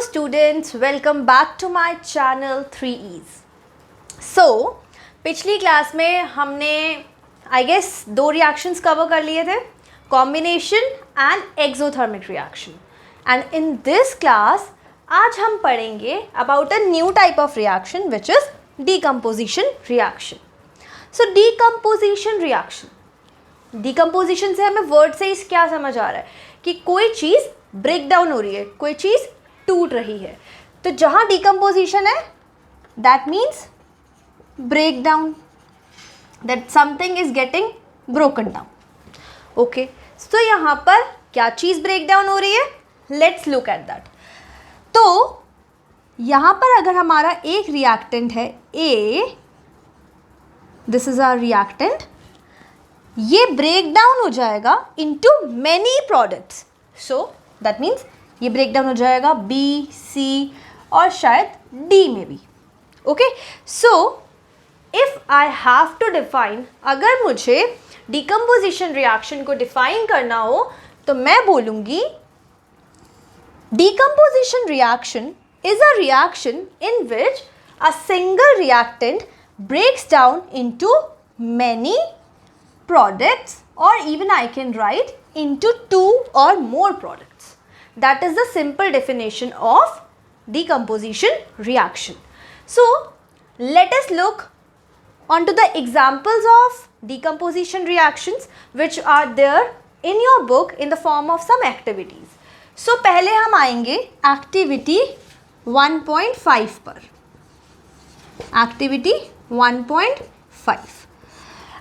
students, welcome back to my channel 3E's. So, पिछली class में हमने आई गेस दो रिएक्शंस कवर कर लिए थे, combination and exothermic reaction. And in this class आज हम पढ़ेंगे about a new type of reaction which is decomposition reaction. So decomposition reaction, decomposition से हमें वर्ड से ही क्या समझ आ रहा है कि कोई चीज़ ब्रेक डाउन हो रही है, कोई चीज़ टूट रही है. तो जहाँ डीकम्पोजिशन है that means break down, that something is getting broken down. Okay, तो यहाँ पर क्या चीज़ ब्रेक डाउन हो रही है, लेट्स लुक एट दैट. तो यहाँ पर अगर हमारा एक रिएक्टेंट है A, this is our reactant, ये ब्रेक डाउन हो जाएगा into many products. So that means ये ब्रेक डाउन हो जाएगा बी, सी और शायद डी में भी. Okay, so if I have to define, अगर मुझे डीकम्पोजिशन रिएक्शन को डिफाइन करना हो तो मैं बोलूँगी decomposition reaction is a reaction in which a single reactant breaks down into many products, or even I can write into two or more products. That is the simple definition of decomposition reaction. So let us look onto the examples of decomposition reactions which are there in your book in the form of some activities. So पहले हम आएंगे activity 1.5 पर. activity 1.5.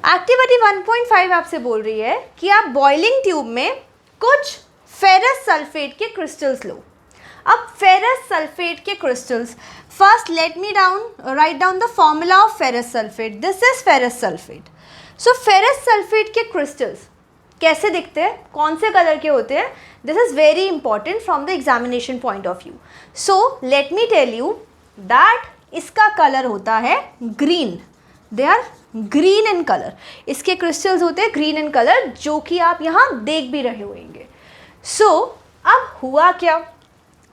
Activity 1.5 आपसे बोल रही है कि आप बॉइलिंग ट्यूब में कुछ फेरस सल्फेट के क्रिस्टल्स लो. अब फेरस सल्फेट के crystals, first let me write down the formula of ferrous sulphate. This is ferrous sulphate. So ferrous sulphate के क्रिस्टल्स कैसे दिखते हैं, कौन से कलर के होते हैं, this is very important from the examination point of view. So let me tell you that इसका कलर होता है green. They are green in colour. इसके क्रिस्टल्स होते हैं ग्रीन इन कलर, जो कि आप यहाँ देख भी रहे होंगे. सो अब हुआ क्या,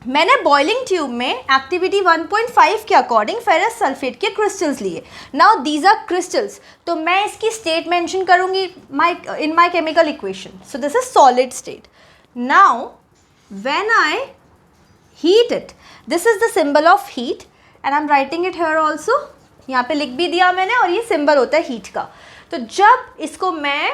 मैंने बॉइलिंग ट्यूब में एक्टिविटी 1.5 के अकॉर्डिंग फेरस सल्फेट के क्रिस्टल्स लिए. नाउ दीज आर क्रिस्टल्स, तो मैं इसकी स्टेट मेंशन करूँगी in my chemical equation. So this is solid state. Now when I heat it, this is the symbol of heat and I am writing it here also. यहाँ पे लिख भी दिया मैंने, और ये सिंबल होता है हीट का. तो जब इसको मैं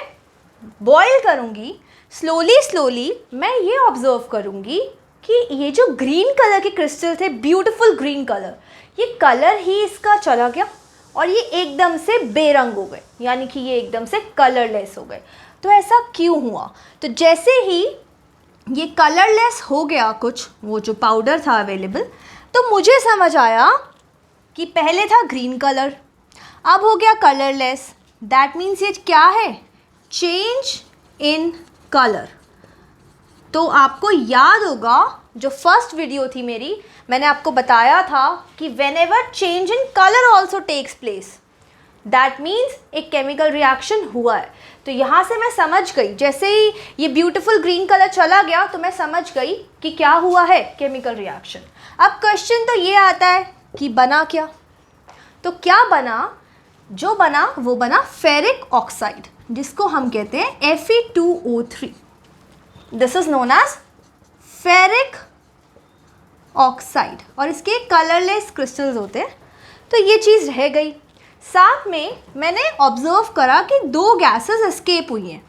बॉईल करूँगी स्लोली मैं ये ऑब्जर्व करूँगी कि ये जो ग्रीन कलर के क्रिस्टल थे, ब्यूटीफुल ग्रीन कलर, ये कलर ही इसका चला गया और ये एकदम से बेरंग हो गए, यानी कि ये एकदम से कलरलेस हो गए. तो ऐसा क्यों हुआ, तो जैसे ही ये कलरलेस हो गया कुछ, वो जो पाउडर था अवेलेबल, तो मुझे समझ आया कि पहले था ग्रीन कलर, अब हो गया कलरलेस. दैट मीन्स ये क्या है, चेंज इन कलर. तो आपको याद होगा जो फर्स्ट वीडियो थी मेरी, मैंने आपको बताया था कि whenever change in colour also takes place, that means एक केमिकल रिएक्शन हुआ है. तो यहाँ से मैं समझ गई, जैसे ही ये ब्यूटीफुल ग्रीन कलर चला गया तो मैं समझ गई कि क्या हुआ है, केमिकल रिएक्शन. अब क्वेश्चन तो ये आता है कि बना क्या, तो क्या बना, जो बना वो बना फेरिक ऑक्साइड, जिसको हम कहते हैं Fe2O3. This is known as ferric oxide, और इसके कलरलेस क्रिस्टल्स होते हैं. तो ये चीज़ रह गई. साथ में मैंने ऑब्जर्व करा कि दो गैसेस एस्केप हुई हैं.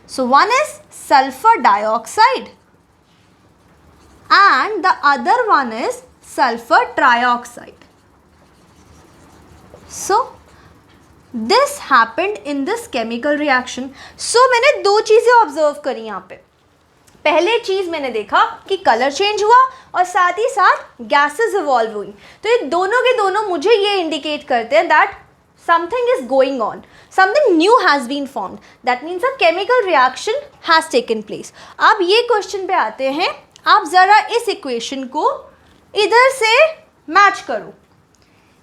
So one is sulphur dioxide and the other one is sulfur trioxide. So this happened in this chemical reaction. So मैंने दो चीज़ें ऑब्जर्व करी यहाँ पे. पहले चीज़ मैंने देखा कि कलर चेंज हुआ और साथ ही साथ गैसेस इवॉल्व हुई. तो ये दोनों के दोनों मुझे ये इंडिकेट करते हैं that something is going on, something new has been formed. That means a chemical reaction has taken place. अब ये क्वेश्चन पे आते हैं, आप ज़रा इस इक्वेशन को इधर से मैच करो.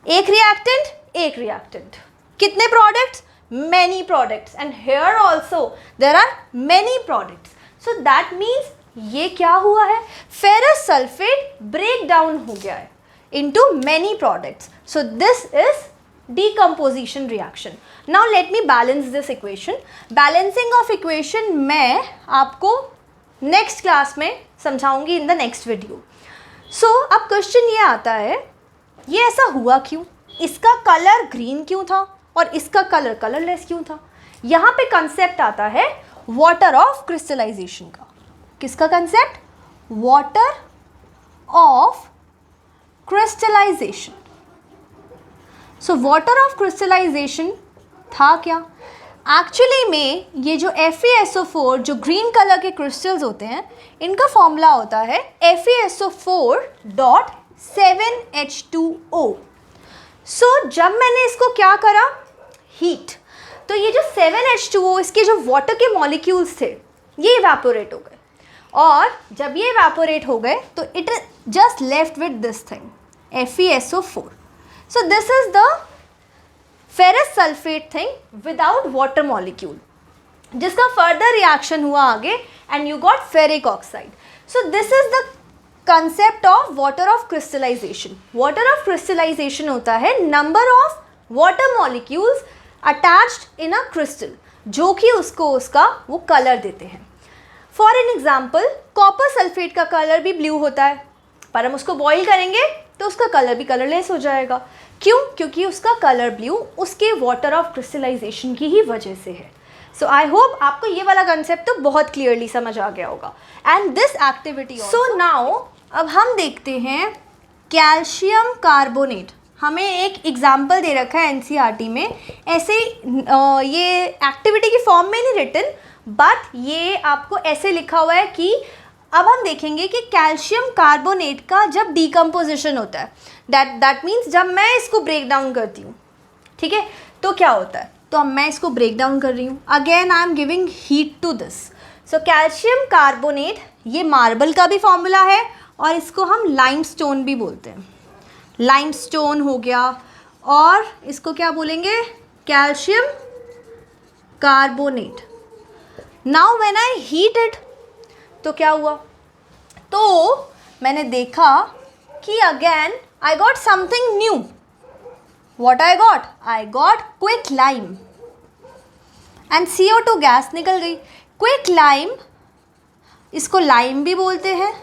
एक रिएक्टेंट, कितने products, many products, and here also there are many products. So that means ये क्या हुआ है, फेरस सल्फेट ब्रेक डाउन हो गया है into many products. So this is decomposition reaction. Now let me balance this equation. Balancing of equation मैं आपको next class में समझाऊंगी in the next video. So अब question ये आता है, ये ऐसा हुआ क्यों, इसका कलर ग्रीन क्यों था और इसका कलर कलरलेस क्यों था। यहाँ पे कंसेप्ट आता है वाटर ऑफ क्रिस्टलाइजेशन का। किसका concept, water of crystallisation. So water of crystallisation था क्या, एक्चुअली में ये जो FeSO4 जो ग्रीन कलर के क्रिस्टल्स होते हैं इनका फॉर्मूला होता है FeSO4.7H2O। सो जब मैंने इसको क्या करा, हीट, तो ये जो 7H2O इसके जो वाटर के मॉलिक्यूल्स थे ये इवेपोरेट हो गए, और जब ये इवेपोरेट हो गए तो it just left with this thing FeSO4. So this is the ferrous sulfate thing without water molecule, जिसका further reaction हुआ आगे and you got ferric oxide. So this is the concept of water of crystallization. Water of crystallization होता है number of water molecules attached in a crystal, जो कि उसको उसका वो कलर देते हैं। For an example, copper sulphate का कलर भी ब्लू होता है, पर हम उसको बॉईल करेंगे तो उसका कलर भी कलरलेस हो जाएगा। क्यों, क्योंकि उसका कलर ब्लू उसके वाटर ऑफ क्रिस्टलाइजेशन की ही वजह से है। सो आई होप आपको ये वाला कंसेप्ट तो बहुत क्लियरली समझ आ गया होगा। And this activity, so now अब हम देखते हैं कैल्शियम कार्बोनेट। हमें एक एग्जाम्पल दे रखा है NCERT में, ऐसे ये एक्टिविटी की फॉर्म में नहीं रिटन, बट ये आपको ऐसे लिखा हुआ है कि अब हम देखेंगे कि कैल्शियम कार्बोनेट का जब डीकम्पोजिशन होता है, दैट मीन्स जब मैं इसको ब्रेक डाउन करती हूँ, ठीक है, तो क्या होता है। तो अब मैं इसको ब्रेक डाउन कर रही हूँ, again I am giving heat to this. So calcium carbonate ये मार्बल का भी फॉर्मूला है और इसको हम लाइमस्टोन भी बोलते हैं। लाइमस्टोन हो गया, और इसको क्या बोलेंगे, calcium carbonate. Now when I heat it, तो क्या हुआ, तो मैंने देखा कि again I got something new. What I got, I got quick lime and CO2 gas निकल गई। क्विक लाइम, इसको लाइम भी बोलते हैं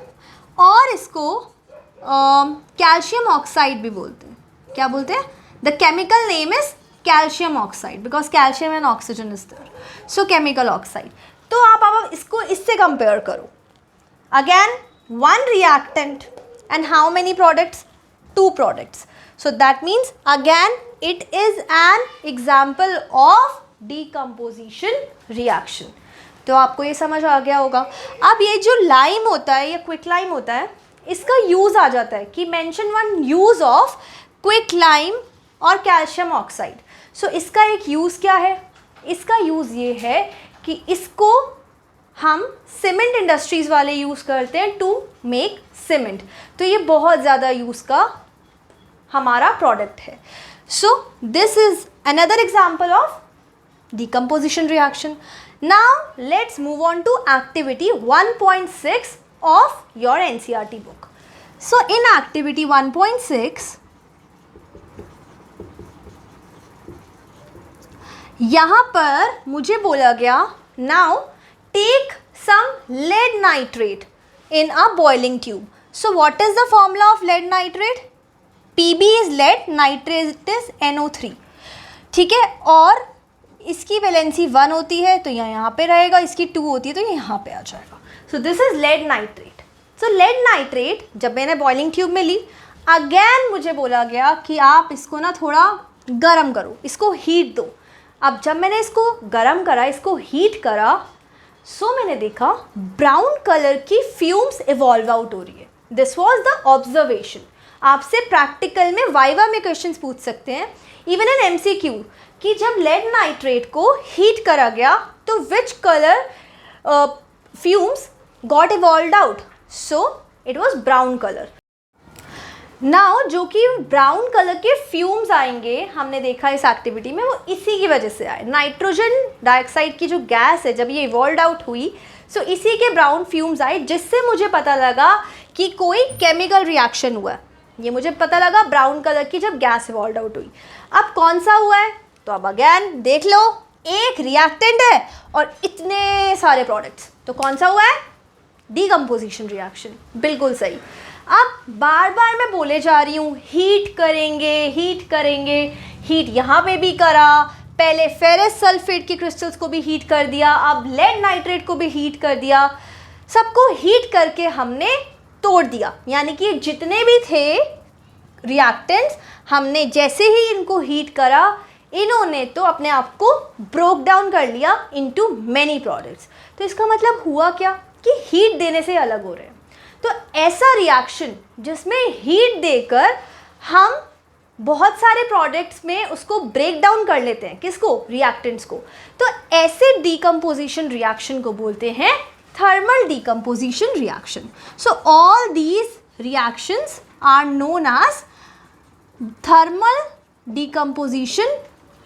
और इसको कैल्शियम ऑक्साइड भी बोलते हैं। क्या बोलते हैं, the chemical name is calcium oxide because calcium and oxygen is there, so chemical oxide. तो आप इसको इससे कंपेयर करो, again one reactant and how many products, 2 products. So that means again it is an example of decomposition reaction. तो आपको ये समझ आ गया होगा। अब ये जो लाइम होता है या क्विक लाइम होता है, इसका यूज़ आ जाता है कि mention one use of quick lime और कैल्शियम ऑक्साइड। सो इसका एक यूज़ क्या है, इसका यूज़ ये है कि इसको हम सीमेंट इंडस्ट्रीज़ वाले यूज़ करते हैं टू मेक सीमेंट। तो ये बहुत ज़्यादा यूज़ का हमारा प्रोडक्ट है। सो this is another example of decomposition reaction. Now let's move on to activity 1.6 of your NCERT book. So in activity 1.6, यहाँ पर मुझे बोला गया now take some lead nitrate in a boiling tube. So what is the formula of lead nitrate? Pb is lead, nitrate is NO3. ठीक है, और इसकी valency 1 होती है तो यहाँ पे रहेगा, इसकी 2 होती है तो ये यहाँ पे आ जाएगा। So this is lead nitrate. So lead nitrate जब मैंने बॉइलिंग ट्यूब में ली, अगेन मुझे बोला गया कि आप इसको ना थोड़ा गरम करो, इसको हीट दो। अब जब मैंने इसको गरम करा, इसको हीट करा, सो मैंने देखा ब्राउन कलर की फ्यूम्स इवॉल्व आउट हो रही है। This was the observation. आपसे प्रैक्टिकल में वाइवा में क्वेश्चंस पूछ सकते हैं, इवन इन MCQ, कि जब लेड नाइट्रेट को हीट करा गया तो which colour fumes got evolved out, so it was brown colour. Now जो कि ब्राउन कलर के फ्यूम्स आएंगे, हमने देखा इस एक्टिविटी में, वो इसी की वजह से आए। नाइट्रोजन डाइऑक्साइड की जो गैस है जब ये इवॉल्व्ड आउट हुई, सो इसी के ब्राउन फ्यूम्स आए, जिससे मुझे पता लगा कि कोई केमिकल रिएक्शन हुआ। ये मुझे पता लगा ब्राउन कलर की जब गैस इवॉल्व आउट हुई। अब कौन सा हुआ है, तो अब अगेन देख लो, एक रिएक्टेंट है और इतने सारे प्रोडक्ट्स, तो कौन सा हुआ है, डीकम्पोजिशन रिएक्शन। बिल्कुल सही। अब बार बार मैं बोले जा रही हूँ हीट करेंगे, हीट करेंगे, हीट यहाँ पे भी करा, पहले फेरस सल्फेट के क्रिस्टल्स को भी हीट कर दिया, अब लेड नाइट्रेट को भी हीट कर दिया, सबको हीट करके हमने तोड़ दिया। यानी कि जितने भी थे रिएक्टेंट्स, हमने जैसे ही इनको हीट करा, इन्होंने तो अपने आप को ब्रोक डाउन कर लिया इनटू मैनी प्रोडक्ट्स। तो इसका मतलब हुआ क्या कि हीट देने से अलग हो रहे हैं। तो ऐसा रिएक्शन जिसमें हीट देकर हम बहुत सारे प्रोडक्ट्स में उसको ब्रेक डाउन कर लेते हैं, किसको, रिएक्टेंट्स को, तो ऐसे डीकम्पोजिशन रिएक्शन को बोलते हैं thermal decomposition reaction. So all these reactions are known as thermal decomposition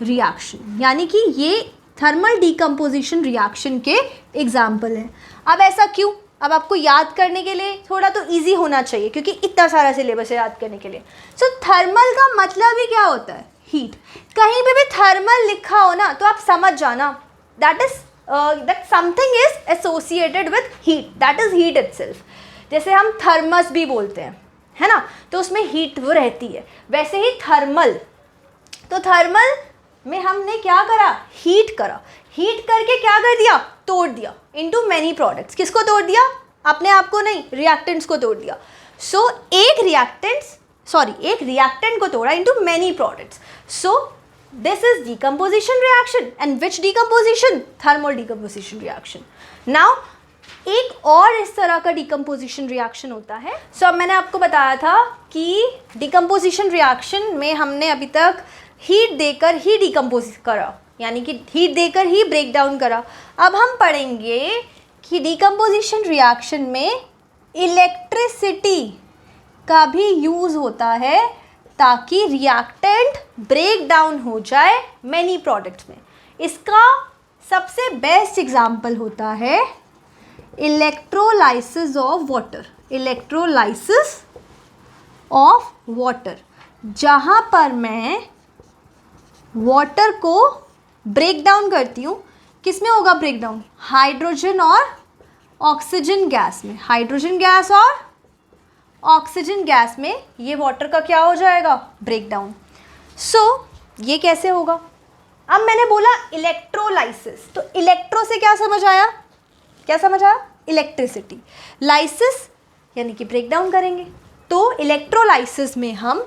reaction. यानी कि ये thermal decomposition reaction के एग्जाम्पल हैं। अब ऐसा क्यों, अब आपको याद करने के लिए थोड़ा तो इजी होना चाहिए, क्योंकि इतना सारा सिलेबस है याद करने के लिए। सो थर्मल का मतलब ही क्या होता है, हीट। कहीं पे भी थर्मल लिखा हो ना तो आप समझ जाना that is that something is associated with heat, that is heat itself। जैसे हम थर्मस भी बोलते हैं, है ना, तो उसमें हीट वो रहती है। वैसे ही थर्मल, तो थर्मल में हमने क्या करा, हीट करा, हीट करके क्या कर दिया, तोड़ दिया इनटू मैनी प्रोडक्ट्स। किसको तोड़ दिया, अपने आप को नहीं, रिएक्टेंट्स को तोड़ दिया। सो एक रिएक्टेंट को तोड़ा into many products. So this is decomposition reaction, and which decomposition, thermal decomposition reaction। now एक और इस तरह का decomposition reaction होता है। so अब मैंने आपको बताया था कि decomposition reaction में हमने अभी तक heat देकर ही decompose करा, यानी कि heat देकर ही break down करा। अब हम पढ़ेंगे कि decomposition reaction में electricity का भी यूज़ होता है ताकि रिएक्टेंट ब्रेक डाउन हो जाए मैनी प्रोडक्ट्स में। इसका सबसे बेस्ट एग्जाम्पल होता है electrolysis of water. Electrolysis of water, जहाँ पर मैं वाटर को ब्रेक डाउन करती हूँ, किस में होगा ब्रेक डाउन, हाइड्रोजन और ऑक्सीजन गैस में। हाइड्रोजन गैस और ऑक्सीजन गैस में ये वाटर का क्या हो जाएगा, ब्रेक डाउन। सो ये कैसे होगा, अब मैंने बोला इलेक्ट्रोलाइसिस, तो इलेक्ट्रो से क्या समझ आया, क्या समझ आया, इलेक्ट्रिसिटी। लाइसिस यानी कि ब्रेक डाउन करेंगे, तो इलेक्ट्रोलाइसिस में हम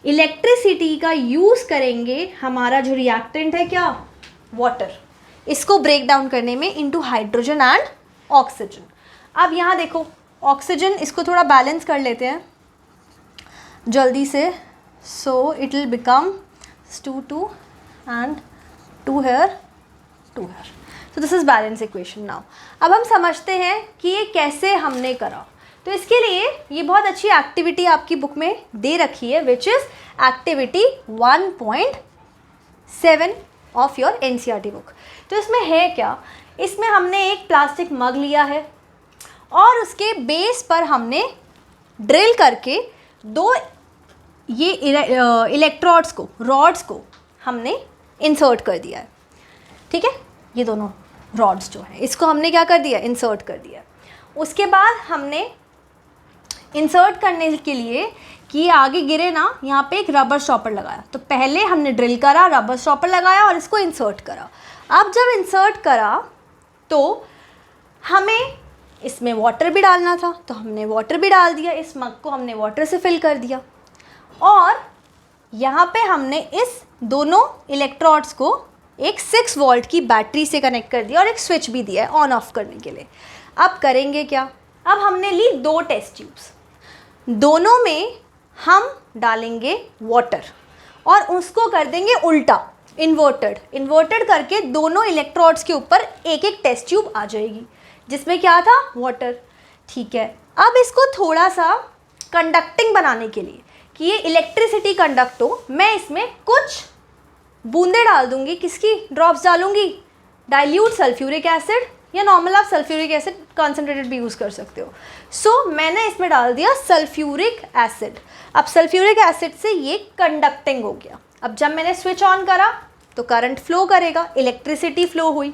इलेक्ट्रिसिटी का यूज़ करेंगे। हमारा जो रिएक्टेंट है क्या, वाटर, इसको ब्रेक डाउन करने में इनटू हाइड्रोजन एंड ऑक्सीजन। अब यहाँ देखो ऑक्सीजन, इसको थोड़ा बैलेंस कर लेते हैं जल्दी से। So it will become 2 and 2 here 2 here। So this is balance equation. Now अब हम समझते हैं कि ये कैसे हमने करा। तो इसके लिए ये बहुत अच्छी एक्टिविटी आपकी बुक में दे रखी है, which is activity 1.7 of your NCERT book. तो इसमें है क्या, इसमें हमने एक प्लास्टिक मग लिया है और उसके बेस पर हमने ड्रिल करके दो ये इलेक्ट्रोड्स को, रॉड्स को हमने इंसर्ट कर दिया है। ठीक है, ये दोनों रॉड्स जो हैं इसको हमने क्या कर दिया, इंसर्ट कर दिया। उसके बाद हमने इंसर्ट करने के लिए कि आगे गिरे ना, यहाँ पे एक रबर स्टॉपर लगाया। तो पहले हमने ड्रिल करा, रबर स्टॉपर लगाया और इसको इंसर्ट करा। अब जब इंसर्ट करा तो हमें इसमें वाटर भी डालना था, तो हमने वाटर भी डाल दिया। इस मग को हमने वाटर से फिल कर दिया और यहाँ पे हमने इस दोनों इलेक्ट्रोड्स को एक 6 वोल्ट की बैटरी से कनेक्ट कर दिया और एक स्विच भी दिया है ऑन ऑफ करने के लिए। अब करेंगे क्या, अब हमने ली 2 टेस्ट ट्यूब्स, दोनों में हम डालेंगे वाटर और उसको कर देंगे उल्टा, इन्वर्टेड करके दोनों इलेक्ट्रोड्स के ऊपर एक एक टेस्ट ट्यूब आ जाएगी जिसमें क्या था, वाटर। ठीक है, अब इसको थोड़ा सा कंडक्टिंग बनाने के लिए कि ये इलेक्ट्रिसिटी कंडक्ट हो, मैं इसमें कुछ बूंदे डाल दूंगी। किसकी ड्रॉप्स डालूंगी, डाइल्यूट सल्फ्यूरिक एसिड या नॉर्मल आप सल्फ्यूरिक एसिड कॉन्सेंट्रेटेड भी यूज़ कर सकते हो। सो मैंने इसमें डाल दिया सल्फ्यूरिक एसिड। अब सल्फ्यूरिक एसिड से ये कंडक्टिंग हो गया। अब जब मैंने स्विच ऑन करा तो करंट फ्लो करेगा, इलेक्ट्रिसिटी फ्लो हुई।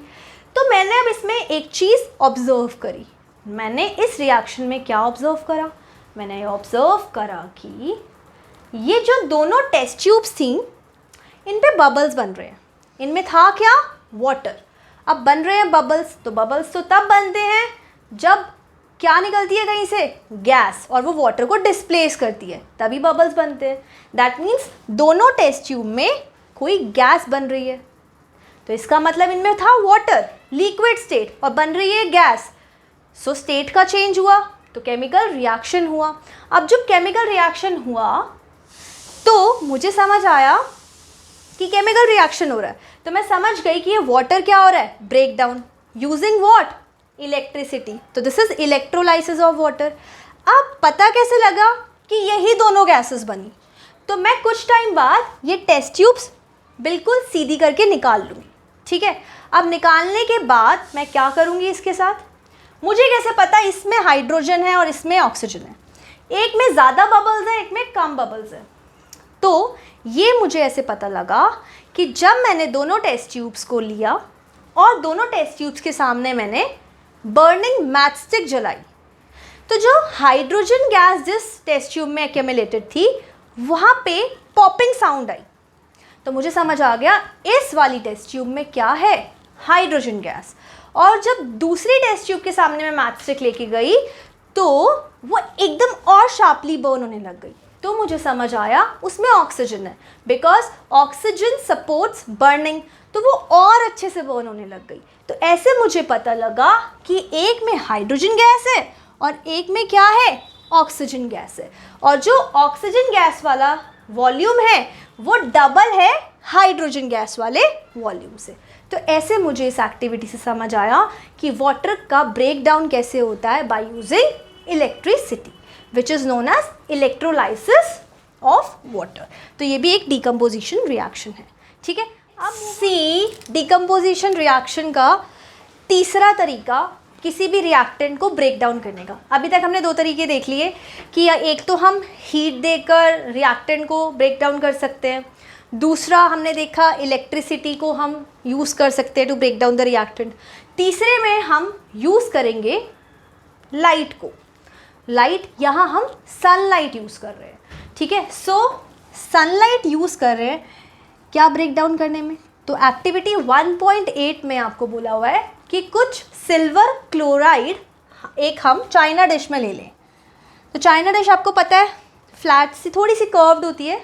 तो मैंने अब इसमें एक चीज़ ऑब्जर्व करी। मैंने इस रिएक्शन में क्या ऑब्जर्व करा? मैंने ऑब्जर्व करा कि ये जो दोनों टेस्ट ट्यूब्स थी इन पे बबल्स बन रहे हैं। इनमें था क्या? वाटर। अब बन रहे हैं बबल्स, तो बबल्स तो तब बनते हैं जब क्या निकलती है कहीं से? गैस, और वो वाटर को डिस्प्लेस करती है, तभी बबल्स बनते हैं। दैट मीन्स दोनों टेस्ट ट्यूब में कोई गैस बन रही है, तो इसका मतलब इनमें था वाटर, लिक्विड स्टेट, और बन रही है गैस। सो स्टेट का चेंज हुआ तो केमिकल रिएक्शन हुआ। अब जब केमिकल रिएक्शन हुआ तो मुझे समझ आया कि केमिकल रिएक्शन हो रहा है, तो मैं समझ गई कि ये वाटर क्या हो रहा है? Break down using what? Electricity. तो this is electrolysis of water. अब पता कैसे लगा कि यही दोनों गैसेस बनी? तो मैं कुछ टाइम बाद ये टेस्ट ट्यूब्स बिल्कुल सीधी करके निकाल लूँगी, ठीक है। अब निकालने के बाद मैं क्या करूँगी इसके साथ? मुझे कैसे पता इसमें हाइड्रोजन है और इसमें ऑक्सीजन है? एक में ज़्यादा बबल्स है, एक में कम बबल्स है। तो ये मुझे ऐसे पता लगा कि जब मैंने दोनों टेस्ट ट्यूब्स को लिया और दोनों टेस्ट ट्यूब्स के सामने मैंने बर्निंग मैचस्टिक जलाई, तो जो हाइड्रोजन गैस जिस टेस्ट ट्यूब में एक्यूमुलेटेड थी वहाँ पे पॉपिंग साउंड आई। तो मुझे समझ आ गया इस वाली टेस्ट ट्यूब में क्या है? Hydrogen gas. और जब दूसरी टेस्ट ट्यूब के सामने मैं मैचस्टिक लेके गई तो वो एकदम और शार्पली बर्न होने लग गई। तो मुझे समझ आया उसमें ऑक्सीजन है, बिकॉज ऑक्सीजन सपोर्ट्स बर्निंग, तो वो और अच्छे से बर्न होने लग गई। तो ऐसे मुझे पता लगा कि एक में हाइड्रोजन गैस है और एक में क्या है? ऑक्सीजन गैस है। और जो ऑक्सीजन गैस वाला वॉल्यूम है वो डबल है हाइड्रोजन गैस वाले वॉल्यूम से। तो ऐसे मुझे इस एक्टिविटी से समझ आया कि वाटर का ब्रेक डाउन कैसे होता है by using electricity, which is known as electrolysis of water. तो ये भी एक डिकम्पोजिशन रिएक्शन है, ठीक है। अब सी डिकम्पोजिशन रिएक्शन का तीसरा तरीका किसी भी रिएक्टेंट को ब्रेक डाउन करने का। अभी तक हमने दो तरीके देख लिए कि एक तो हम हीट देकर रिएक्टेंट को ब्रेक डाउन कर सकते हैं, दूसरा हमने देखा इलेक्ट्रिसिटी को हम यूज़ कर सकते हैं to break down the reactant, तीसरे में हम यूज़ करेंगे लाइट को। लाइट यहाँ हम सनलाइट यूज़ कर रहे हैं, ठीक है। सो सनलाइट यूज़ कर रहे हैं क्या ब्रेक डाउन करने में? तो एक्टिविटी 1.8 में आपको बोला हुआ है कि कुछ सिल्वर क्लोराइड एक हम चाइना डिश में ले लें। तो चाइना डिश आपको पता है फ्लैट सी थोड़ी सी कर्व्ड होती है,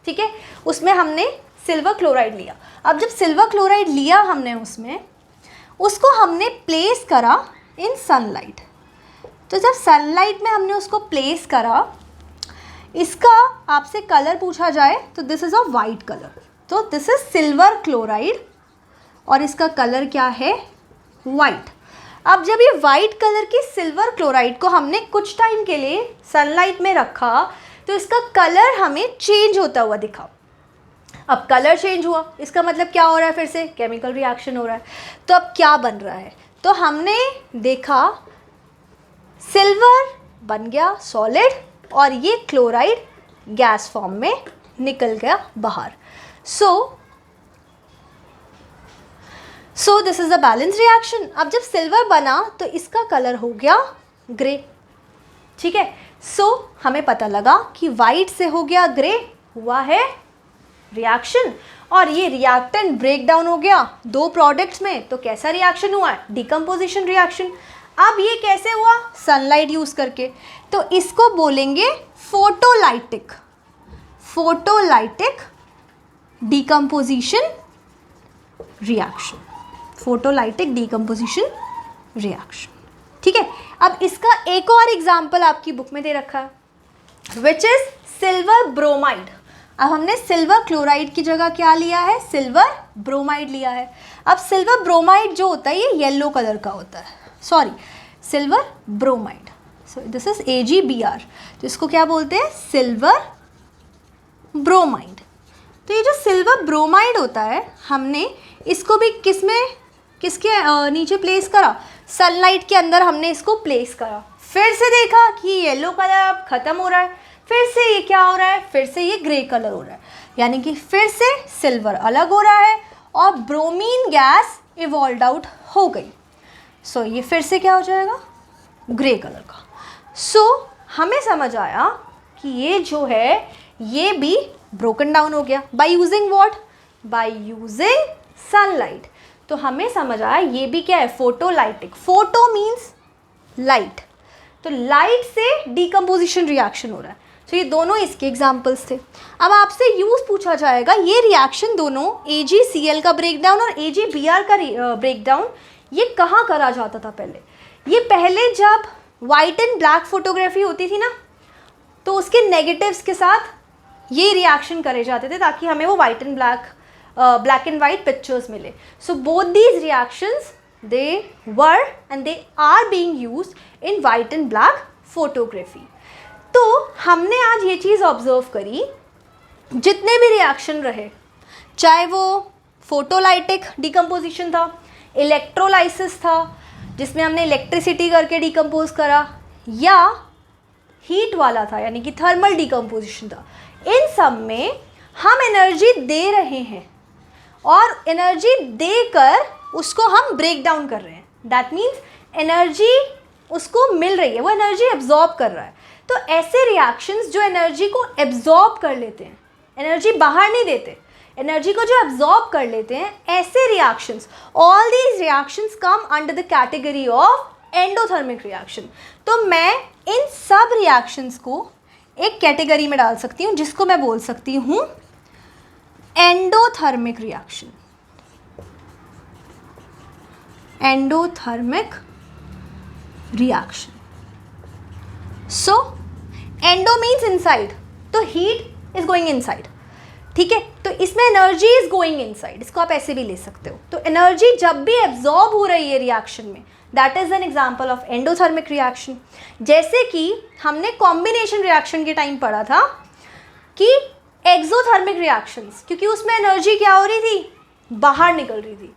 ठीक है। उसमें हमने सिल्वर क्लोराइड लिया। अब जब सिल्वर क्लोराइड लिया हमने उसमें, उसको हमने प्लेस करा इन सनलाइट। तो जब सनलाइट में हमने उसको प्लेस करा, इसका आपसे कलर पूछा जाए तो this is a white colour. तो दिस इज़ सिल्वर क्लोराइड और इसका कलर क्या है? वाइट। अब जब ये वाइट कलर की सिल्वर क्लोराइड को हमने कुछ टाइम के लिए सनलाइट में रखा तो इसका कलर हमें चेंज होता हुआ दिखा। अब कलर चेंज हुआ, इसका मतलब क्या हो रहा है? फिर से केमिकल रिएक्शन हो रहा है। तो अब क्या बन रहा है? तो हमने देखा सिल्वर बन गया सॉलिड और ये क्लोराइड गैस फॉर्म में निकल गया बाहर। सो this is a balance reaction. अब जब सिल्वर बना तो इसका कलर हो गया ग्रे, ठीक है। सो हमें पता लगा कि वाइट से हो गया ग्रे, हुआ है रिएक्शन, और ये रिएक्टेंट ब्रेक डाउन हो गया दो प्रोडक्ट्स में। तो कैसा रिएक्शन हुआ? Decomposition reaction. अब ये कैसे हुआ? सनलाइट यूज़ करके। तो इसको बोलेंगे photolytic, photolytic decomposition reaction, photolytic decomposition reaction, ठीक है। अब इसका एक और एग्जाम्पल आपकी बुक में दे रखा है विच इज सिल्वर ब्रोमाइड। अब हमने सिल्वर क्लोराइड की जगह क्या लिया है? सिल्वर ब्रोमाइड लिया है। अब सिल्वर ब्रोमाइड जो होता है ये येलो कलर का होता है, sorry silver bromide, so this is AgBr। तो इसको क्या बोलते हैं? Silver bromide. तो ये जो सिल्वर ब्रोमाइड होता है हमने इसको भी किसके नीचे प्लेस करा, सनलाइट के अंदर हमने इसको प्लेस करा। फिर से देखा कि येलो कलर अब ख़त्म हो रहा है, फिर से ये क्या हो रहा है, फिर से ये ग्रे कलर हो रहा है, यानी कि फिर से सिल्वर अलग हो रहा है और ब्रोमीन गैस इवॉल्व आउट हो गई। सो ये फिर से क्या हो जाएगा, ग्रे कलर का। सो हमें समझ आया कि ये जो है ये भी ब्रोकन डाउन हो गया by using what, by using sunlight. तो हमें समझ आया ये भी क्या है, फोटोलाइटिक। फोटो मीन्स लाइट, तो लाइट से डीकम्पोजिशन रिएक्शन हो रहा है। तो ये दोनों इसके एग्जाम्पल्स थे। अब आपसे यूज़ पूछा जाएगा ये रिएक्शन दोनों AgCl का ब्रेकडाउन और AgBr का ब्रेकडाउन ये कहाँ करा जाता था पहले। ये पहले जब वाइट एंड ब्लैक फोटोग्राफी होती थी ना, तो उसके नेगेटिव्स के साथ ये रिएक्शन करे जाते थे ताकि हमें वो white and black and white pictures मिले। So both these reactions they were and they are being used in white and black photography। तो हमने आज ये चीज़ ऑब्जर्व करी, जितने भी रिएक्शन रहे, चाहे वो फोटोलाइटिक डिकम्पोजिशन था, इलेक्ट्रोलाइसिस था जिसमें हमने इलेक्ट्रिसिटी करके डिकम्पोज करा, या हीट वाला था यानी कि थर्मल डिकम्पोजिशन था, इन सब में हम एनर्जी दे रहे हैं और एनर्जी देकर उसको हम ब्रेक डाउन कर रहे हैं। दैट मीन्स एनर्जी उसको मिल रही है, वो एनर्जी एब्जॉर्ब कर रहा है। तो ऐसे रिएक्शंस जो एनर्जी को एब्जॉर्ब कर लेते हैं, एनर्जी बाहर नहीं देते, एनर्जी को जो एब्जॉर्ब कर लेते हैं, ऐसे reactions, all these reactions come under the category of endothermic reaction. तो मैं इन सब रिएक्शंस को एक कैटेगरी में डाल सकती हूँ जिसको मैं बोल सकती हूँ endothermic reaction. Endothermic reaction. So endo means inside, तो हीट इज गोइंग इनसाइड, ठीक है। तो इसमें एनर्जी इज गोइंग इनसाइड, इसको आप ऐसे भी ले सकते हो। तो एनर्जी जब भी एब्जॉर्ब हो रही है रिएक्शन में, that is an example of endothermic reaction. जैसे कि हमने कॉम्बिनेशन रिएक्शन के टाइम पढ़ा था कि एक्सोथर्मिक रिएक्शंस, क्योंकि उसमें एनर्जी क्या हो रही थी, बाहर निकल रही थी,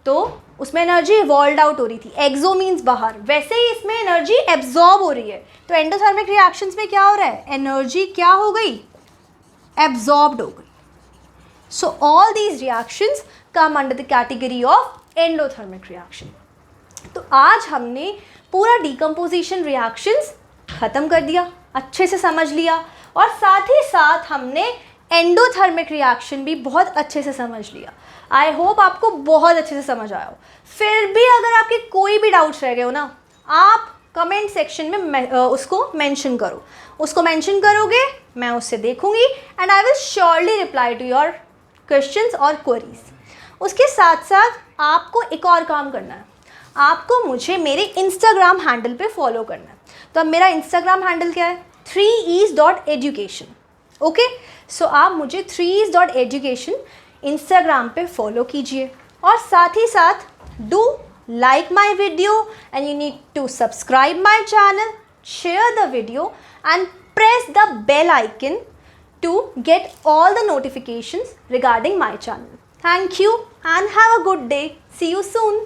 तो उसमें एनर्जी इवॉल्व आउट हो रही थी। एक्सो मीन्स बाहर, वैसे ही इसमें एनर्जी एब्जॉर्ब हो रही है। तो एंडोथर्मिक रिएक्शंस में क्या हो रहा है, एनर्जी क्या हो गई, एब्जॉर्ब्ड हो गई। So all these reactions come under the category of endothermic reaction. तो आज हमने पूरा डिकम्पोजिशन रिएक्शंस ख़त्म कर दिया, अच्छे से समझ लिया, और साथ ही साथ हमने एंडोथर्मिक रिएक्शन भी बहुत अच्छे से समझ लिया। आई होप आपको बहुत अच्छे से समझ आया हो। फिर भी अगर आपके कोई भी डाउट्स रह गए हो ना, आप कमेंट सेक्शन में उसको मेंशन करो, उसको मेंशन करोगे, मैं उससे देखूंगी and I will surely reply to your questions और क्वेरीज। उसके साथ साथ आपको एक और काम करना है, आपको मुझे मेरे इंस्टाग्राम हैंडल पे फॉलो करना है। तो अब मेरा इंस्टाग्राम हैंडल क्या है, 3es.education। ओके, सो आप मुझे 3es.education इंस्टाग्राम पे फॉलो कीजिए, और साथ ही साथ do like my video and you need to subscribe my channel, share the video and press the bell icon to get all the notifications regarding my channel. Thank you and have a good day. See you soon.